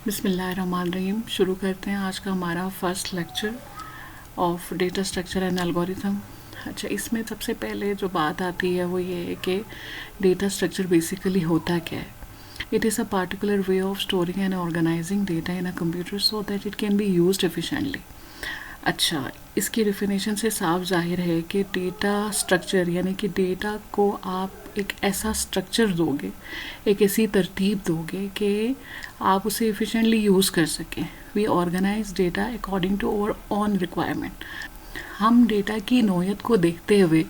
बिस्मिल्लाहिर्रहमानिर्रहीम। शुरू करते हैं आज का हमारा first lecture of data structure and algorithm. अच्छा, इसमें सबसे पहले जो बात आती है वो ये है कि डेटा स्ट्रक्चर बेसिकली होता क्या है। It is a particular way of storing and organising data in a computer so that it can be used efficiently. अच्छा, इसकी डेफिनेशन से साफ जाहिर है कि डेटा स्ट्रक्चर यानी कि डेटा को आप एक ऐसा स्ट्रक्चर दोगे, एक ऐसी तरतीब दोगे कि आप उसे एफिशिएंटली यूज़ कर सकें। We organise data according to our own requirement. हम डेटा की नौयत को देखते हुए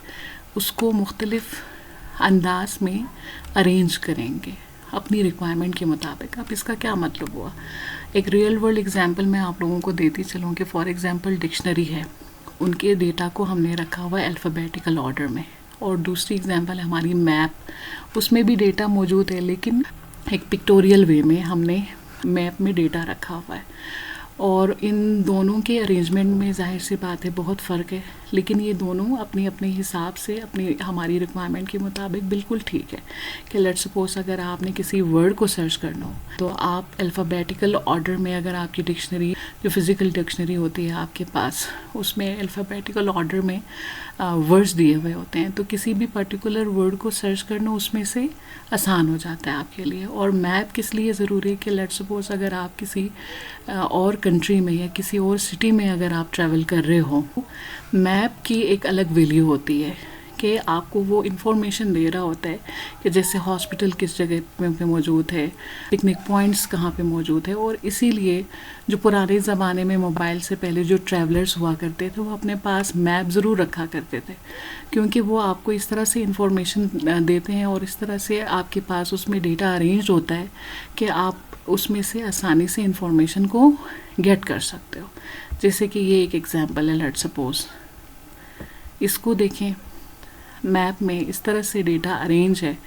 उसको मुख्तलिफ अंदाज में अरेंज करेंगे अपनी रिक्वायरमेंट के मुताबिक। अब इसका क्या मतलब हुआ, एक रियल वर्ल्ड एग्जांपल मैं आप लोगों को देती चलूँ कि फॉर एग्जांपल डिक्शनरी है, उनके डेटा को हमने रखा हुआ है अल्फ़ाबेटिकल ऑर्डर में। और दूसरी एग्जांपल है हमारी मैप, उसमें भी डेटा मौजूद है लेकिन एक पिक्टोरियल वे में हमने मैप में डेटा रखा हुआ है। और इन दोनों के अरेंजमेंट में जाहिर सी बात है बहुत फ़र्क है, लेकिन ये दोनों अपने अपने हिसाब से अपनी हमारी रिक्वायरमेंट के मुताबिक बिल्कुल ठीक है। कि लेट्स सपोज अगर आपने किसी वर्ड को सर्च करना हो तो आप अल्फ़ाबेटिकल ऑर्डर में, अगर आपकी डिक्शनरी जो फिज़िकल डिक्शनरी होती है आपके पास, उसमें अल्फ़ाबेटिकल ऑर्डर में वर्ड्स दिए हुए होते हैं, तो किसी भी पर्टिकुलर वर्ड को सर्च करना उसमें से आसान हो जाता है आपके लिए। और मैप किस लिए ज़रूरी है कि लेट्स सपोज अगर आप किसी और कंट्री में या किसी और सिटी में अगर आप ट्रैवल कर रहे हो, मैप की एक अलग वैल्यू होती है कि आपको वो इन्फॉर्मेशन दे रहा होता है कि जैसे हॉस्पिटल किस जगह पे मौजूद है, पिकनिक पॉइंट्स कहाँ पे मौजूद है। और इसीलिए जो पुराने ज़माने में मोबाइल से पहले जो ट्रैवलर्स हुआ करते थे वो अपने पास मैप ज़रूर रखा करते थे, क्योंकि वो आपको इस तरह से इन्फॉर्मेशन देते हैं और इस तरह से आपके पास उसमें डेटा अरेंज होता है कि आप उसमें से आसानी से इन्फॉर्मेशन को गेट कर सकते हो। जैसे कि ये एक एग्जांपल है, लेट्स सपोज इसको देखें, मैप में इस तरह से डेटा अरेंज है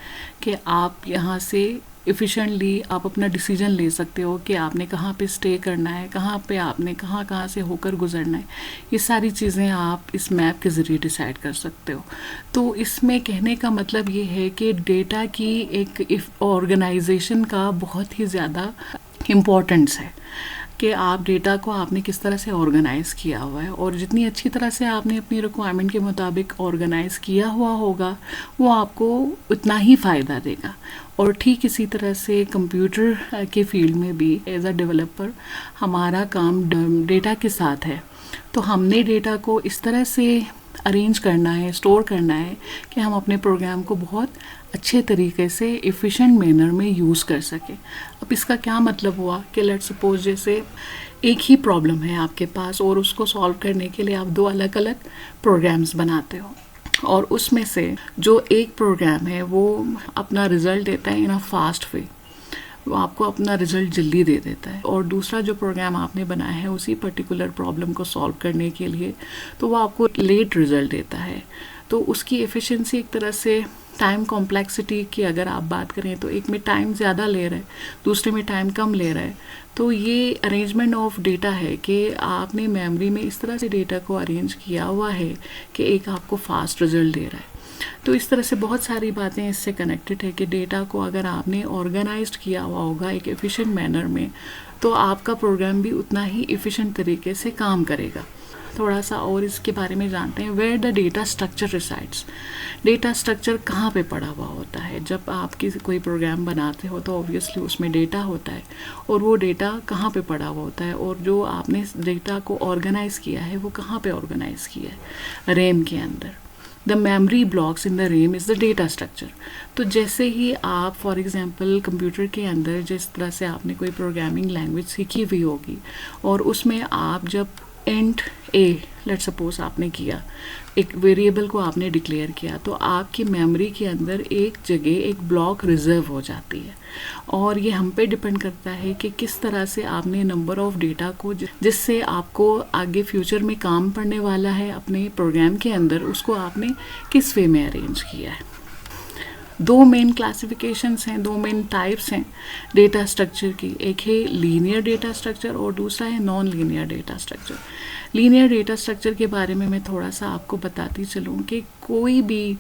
कि आप यहाँ से एफिशिएंटली आप अपना डिसीजन ले सकते हो कि आपने कहाँ पे स्टे करना है, कहाँ पे आपने कहाँ से होकर गुजरना है। ये सारी चीज़ें आप इस मैप के ज़रिए डिसाइड कर सकते हो। तो इसमें कहने का मतलब ये है कि डेटा की एक ऑर्गेनाइजेशन का बहुत ही ज़्यादा इम्पोर्टेंस है कि आप डेटा को आपने किस तरह से ऑर्गेनाइज़ किया हुआ है। और जितनी अच्छी तरह से आपने अपनी रिक्वायरमेंट के मुताबिक ऑर्गेनाइज़ किया हुआ होगा वो आपको उतना ही फ़ायदा देगा। और ठीक इसी तरह से कंप्यूटर के फील्ड में भी एज अ डेवलपर हमारा काम डेटा के साथ है। तो हमने डेटा को इस तरह से अरेंज करना है, स्टोर करना है कि हम अपने प्रोग्राम को बहुत अच्छे तरीके से एफिशिएंट मैनर में यूज़ कर सकें। अब इसका क्या मतलब हुआ कि लेट्स सपोज जैसे एक ही प्रॉब्लम है आपके पास और उसको सॉल्व करने के लिए आप दो अलग अलग प्रोग्राम्स बनाते हो, और उसमें से जो एक प्रोग्राम है वो अपना रिज़ल्ट देता है इन अ फास्ट वे, वो आपको अपना रिज़ल्ट जल्दी दे देता है। और दूसरा जो प्रोग्राम आपने बनाया है उसी पर्टिकुलर प्रॉब्लम को सॉल्व करने के लिए तो वो आपको लेट रिज़ल्ट देता है। तो उसकी एफिशिएंसी एक तरह से टाइम कॉम्प्लेक्सिटी की अगर आप बात करें तो एक में टाइम ज़्यादा ले रहा है, दूसरे में टाइम कम ले रहा है। तो ये अरेंजमेंट ऑफ डेटा है कि आपने मेमोरी में इस तरह से डेटा को अरेंज किया हुआ है कि एक आपको फास्ट रिज़ल्ट दे रहा है। तो इस तरह से बहुत सारी बातें इससे कनेक्टेड है कि डेटा को अगर आपने ऑर्गेनाइज्ड किया हुआ होगा एक एफिशिएंट मैनर में तो आपका प्रोग्राम भी उतना ही एफिशिएंट तरीके से काम करेगा। थोड़ा सा और इसके बारे में जानते हैं, where the data structure resides. Data structure कहाँ पे पड़ा हुआ होता है। जब आप किसी कोई प्रोग्राम बनाते हो तो ऑब्वियसली उसमें डेटा होता है, और वो डेटा कहाँ पे पड़ा हुआ होता है, और जो आपने डेटा को ऑर्गेनाइज़ किया है वो कहाँ पे ऑर्गेनाइज़ किया है, रैम के अंदर। The memory blocks in the RAM is the data structure. तो जैसे ही आप फॉर एग्जांपल कंप्यूटर के अंदर जिस तरह से आपने कोई प्रोग्रामिंग लैंग्वेज सीखी हुई होगी और उसमें आप जब इंट ए लेट्स सपोज आपने किया, एक वेरिएबल को आपने डिक्लेयर किया, तो आपकी मेमोरी के अंदर एक जगह एक ब्लॉक रिजर्व हो जाती है। और ये हम पे डिपेंड करता है कि किस तरह से आपने नंबर ऑफ डेटा को जिससे आपको आगे फ्यूचर में काम पड़ने वाला है अपने प्रोग्राम के अंदर, उसको आपने किस वे में अरेंज किया है। दो मेन क्लासिफिकेशंस हैं, दो मेन टाइप्स हैं डेटा स्ट्रक्चर की। एक है लीनियर डेटा स्ट्रक्चर और दूसरा है non linear data structure. Linear data structure के बारे में मैं थोड़ा सा आपको बताती चलूँ कि कोई भी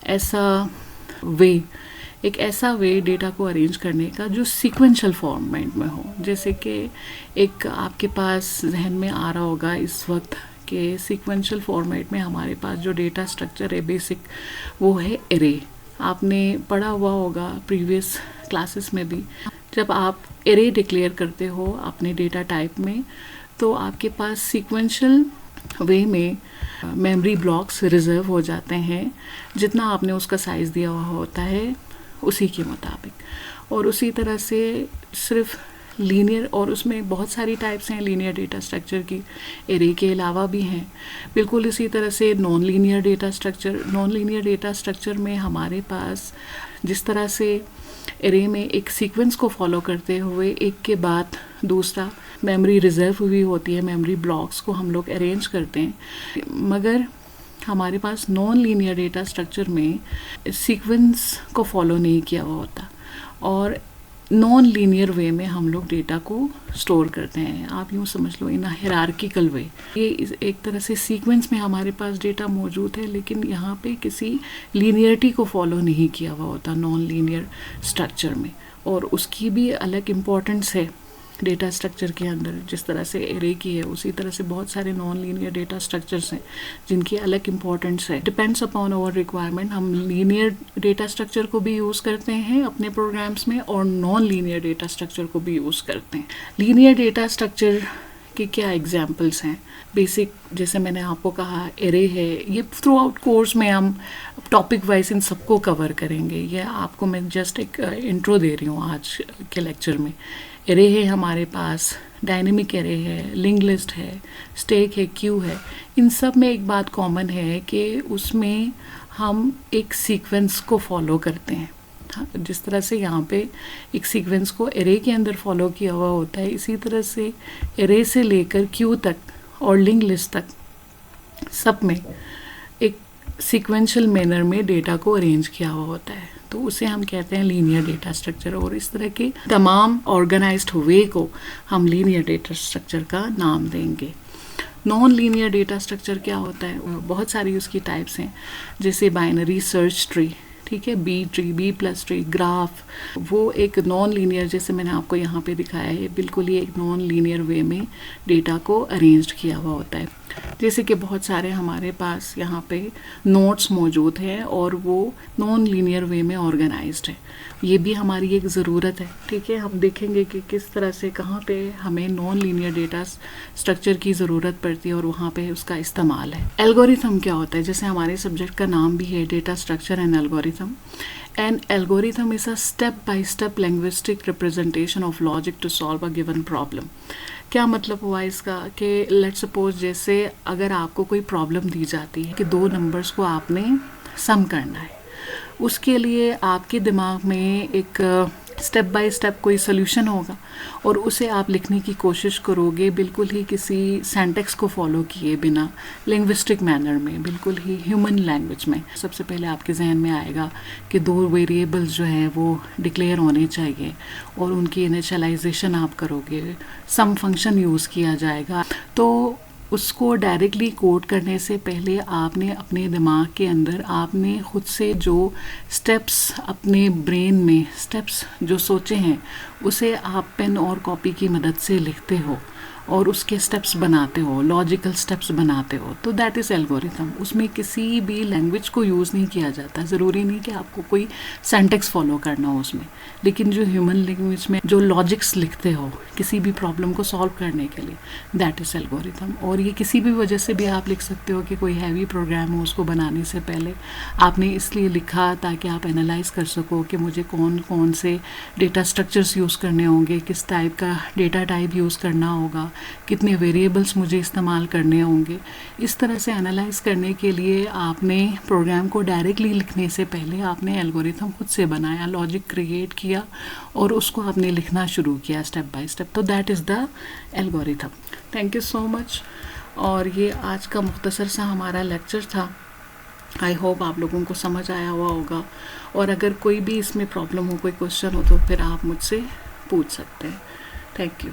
ऐसा वे एक ऐसा वे डेटा को अरेंज करने का जो सीक्वेंशियल फॉर्मेट में हो। जैसे कि एक आपके पास जहन में आ रहा होगा इस वक्त कि सीक्वेंशियल फॉर्मेट में हमारे पास जो डेटा स्ट्रक्चर है बेसिक, वो है एरे। आपने पढ़ा हुआ होगा प्रीवियस क्लासेस में भी, जब आप एरे डिक्लेयर करते हो अपने डेटा टाइप में तो आपके पास सीक्वेंशियल वे में मेमोरी ब्लॉक्स रिजर्व हो जाते हैं, जितना आपने उसका साइज़ दिया हुआ होता है उसी के मुताबिक। और उसी तरह से सिर्फ लीनियर, और उसमें बहुत सारी टाइप्स हैं लीनियर डेटा स्ट्रक्चर की, एरे के अलावा भी हैं। बिल्कुल इसी तरह से non linear data structure, non linear data structure में हमारे पास जिस तरह से एरे में एक सीक्वेंस को फॉलो करते हुए एक के बाद दूसरा मेमोरी रिजर्व हुई होती है, मेमोरी ब्लॉक्स को हम लोग अरेंज करते हैं, मगर हमारे पास नॉन लीनियर डेटा स्ट्रक्चर में सीक्वेंस को फॉलो नहीं किया हुआ होता और नॉन लीनियर वे में हम लोग डेटा को स्टोर करते हैं। आप यूँ समझ लो इन हायरार्किकल वे, ये एक तरह से सीक्वेंस में हमारे पास डेटा मौजूद है लेकिन यहाँ पे किसी लीनियरिटी को फॉलो नहीं किया हुआ होता नॉन लीनियर स्ट्रक्चर में, और उसकी भी अलग इम्पोर्टेंस है डेटा स्ट्रक्चर के अंदर। जिस तरह से एरे की है उसी तरह से बहुत सारे नॉन लीनियर डेटा स्ट्रक्चर्स हैं जिनकी अलग इंपॉर्टेंस है। डिपेंड्स अपॉन आवर रिक्वायरमेंट हम लीनियर डेटा स्ट्रक्चर को भी यूज़ करते हैं अपने प्रोग्राम्स में और नॉन लीनियर डेटा स्ट्रक्चर को भी यूज़ करते हैं। लीनियर डेटा स्ट्रक्चर के क्या एग्जाम्पल्स हैं? बेसिक, जैसे मैंने आपको कहा एरे है, ये थ्रू आउट कोर्स में हम टॉपिक वाइज इन सबको कवर करेंगे। ये आपको मैं जस्ट एक इंट्रो दे रही हूँ आज के लेक्चर में। एरे है हमारे पास, डायनेमिक एरे है, लिंक लिस्ट है, स्टैक है, क्यू है। इन सब में एक बात कॉमन है कि उसमें हम एक सीक्वेंस को फॉलो करते हैं। जिस तरह से यहाँ पे एक सीक्वेंस को एरे के अंदर फॉलो किया हुआ होता है, इसी तरह से एरे से लेकर क्यू तक और लिंक लिस्ट तक सब में एक सीक्वेंशियल मैनर में डेटा को अरेंज किया हुआ होता है, तो उसे हम कहते हैं लीनियर डेटा स्ट्रक्चर। और इस तरह के तमाम ऑर्गेनाइज्ड वे को हम लीनियर डेटा स्ट्रक्चर का नाम देंगे। नॉन लीनियर डेटा स्ट्रक्चर क्या होता है? बहुत सारी उसकी टाइप्स हैं, जैसे बाइनरी सर्च ट्री, ठीक है, B tree, B plus tree, graph. वो एक नॉन लीनियर, जैसे मैंने आपको यहाँ पे दिखाया है, बिल्कुल ही एक नॉन लीनियर वे में डेटा को अरेंज किया हुआ होता है। जैसे कि बहुत सारे हमारे पास यहाँ पे नोट्स मौजूद हैं और वो नॉन लीनियर वे में ऑर्गेनाइज्ड है। ये भी हमारी एक ज़रूरत है, ठीक है। हम देखेंगे कि किस तरह से कहाँ पे हमें नॉन लीनियर डेटा स्ट्रक्चर की ज़रूरत पड़ती है और वहाँ पे उसका इस्तेमाल है। एल्गोरिथम क्या होता है? जैसे हमारे सब्जेक्ट का नाम भी है data structure and algorithm. An algorithm is a step-by-step linguistic representation of logic to solve a given problem. क्या मतलब हुआ इसका कि लेट्स सपोज जैसे अगर आपको कोई प्रॉब्लम दी जाती है कि दो नंबर्स को आपने सम करना है, उसके लिए आपके दिमाग में एक स्टेप बाय स्टेप कोई सोल्यूशन होगा और उसे आप लिखने की कोशिश करोगे बिल्कुल ही किसी सेंटेक्स को फॉलो किए बिना, लिंग्विस्टिक मैनर में, बिल्कुल ही ह्यूमन लैंग्वेज में। सबसे पहले आपके जहन में आएगा कि दो वेरिएबल्स जो हैं वो डिक्लेयर होने चाहिए और उनकी इनिशियलाइजेशन आप करोगे, सम फंक्शन यूज़ किया जाएगा। तो उसको डायरेक्टली कोड करने से पहले आपने अपने दिमाग के अंदर आपने खुद से जो स्टेप्स अपने ब्रेन में स्टेप्स जो सोचे हैं उसे आप पेन और कॉपी की मदद से लिखते हो और उसके स्टेप्स बनाते हो, लॉजिकल स्टेप्स बनाते हो, तो दैट इज़ एल्गोरिथम। उसमें किसी भी लैंग्वेज को यूज़ नहीं किया जाता। ज़रूरी नहीं कि आपको कोई सेंटेक्स फॉलो करना हो उसमें, लेकिन जो ह्यूमन लैंग्वेज में जो लॉजिक्स लिखते हो किसी भी प्रॉब्लम को सॉल्व करने के लिए, दैट इज़ एल्गोरिथम। और ये किसी भी वजह से भी आप लिख सकते हो कि कोई हैवी प्रोग्राम हो, उसको बनाने से पहले आपने इसलिए लिखा ताकि आप एनालाइज कर सको कि मुझे कौन कौन से डेटा स्ट्रक्चर्स यूज़ करने होंगे, किस टाइप का डेटा टाइप यूज़ करना होगा, कितने वेरिएबल्स मुझे इस्तेमाल करने होंगे। इस तरह से एनालाइज करने के लिए आपने प्रोग्राम को डायरेक्टली लिखने से पहले आपने एल्गोरिथम खुद से बनाया, लॉजिक क्रिएट किया और उसको आपने लिखना शुरू किया स्टेप बाय स्टेप। तो that is the algorithm. Thank you so much. और ये आज का मुख्तसर सा हमारा लेक्चर था। आई होप आप लोगों को समझ आया हुआ होगा, और अगर कोई भी इसमें प्रॉब्लम हो, कोई क्वेश्चन हो, तो फिर आप मुझसे पूछ सकते हैं। Thank you.